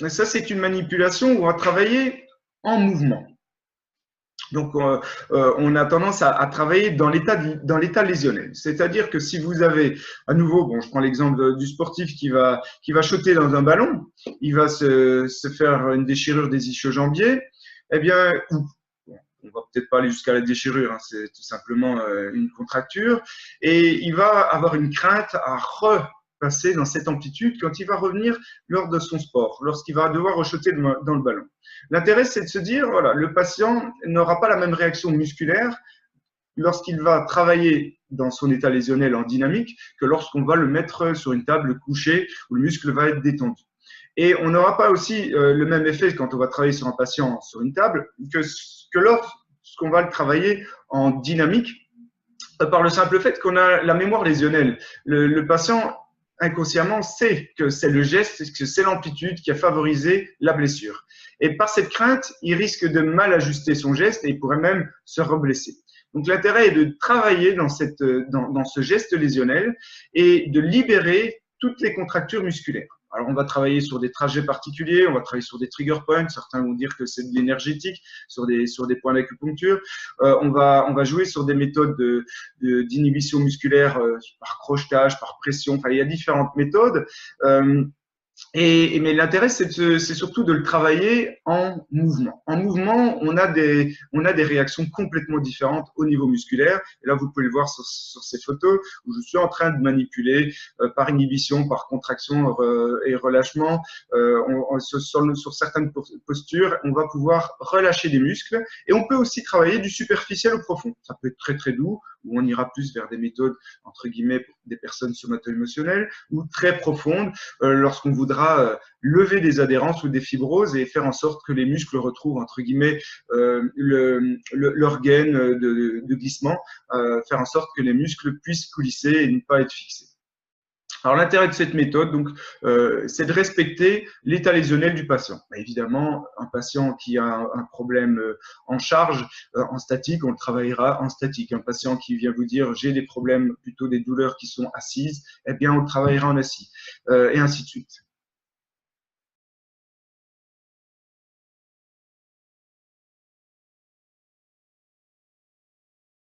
ça, c'est une manipulation où on va travailler en mouvement. Donc, on a tendance à travailler dans l'état lésionnel. C'est-à-dire que si vous avez, à nouveau, bon, je prends l'exemple du sportif qui va shotter dans un ballon, il va se faire une déchirure des ischio-jambiers, eh bien, bon, on va peut-être pas aller jusqu'à la déchirure, hein, c'est tout simplement une contracture, et il va avoir une crainte à repasser dans cette amplitude quand il va revenir lors de son sport, lorsqu'il va devoir rechoter dans le ballon. L'intérêt, c'est de se dire, voilà, le patient n'aura pas la même réaction musculaire lorsqu'il va travailler dans son état lésionnel en dynamique que lorsqu'on va le mettre sur une table couchée où le muscle va être détendu. Et on n'aura pas aussi le même effet quand on va travailler sur un patient sur une table que lorsqu'on va le travailler en dynamique par le simple fait qu'on a la mémoire lésionnelle. Le patient inconsciemment sait que c'est le geste, que c'est l'amplitude qui a favorisé la blessure. Et par cette crainte, il risque de mal ajuster son geste et il pourrait même se reblesser. Donc l'intérêt est de travailler dans ce geste lésionnel et de libérer toutes les contractures musculaires. Alors, on va travailler sur des trajets particuliers, on va travailler sur des trigger points. Certains vont dire que c'est de l'énergétique, sur des points d'acupuncture. On va jouer sur des méthodes d'inhibition musculaire par crochetage, par pression. Enfin, il y a différentes méthodes. Mais l'intérêt, c'est surtout de le travailler en mouvement. En mouvement, on a des réactions complètement différentes au niveau musculaire. Et là, vous pouvez le voir sur ces photos où je suis en train de manipuler par inhibition, par contraction et relâchement. Sur certaines postures, on va pouvoir relâcher des muscles. Et on peut aussi travailler du superficiel au profond. Ça peut être très, très doux, où on ira plus vers des méthodes, entre guillemets, pour des personnes somato-émotionnelles, ou très profondes, lorsqu'on voudra lever des adhérences ou des fibroses et faire en sorte que les muscles retrouvent, entre guillemets, leur gaine de glissement, faire en sorte que les muscles puissent coulisser et ne pas être fixés. Alors l'intérêt de cette méthode, donc, c'est de respecter l'état lésionnel du patient. Évidemment, un patient qui a un problème en charge, en statique, on le travaillera en statique. Un patient qui vient vous dire j'ai des problèmes, plutôt des douleurs qui sont assises, eh bien on le travaillera en assis, et ainsi de suite.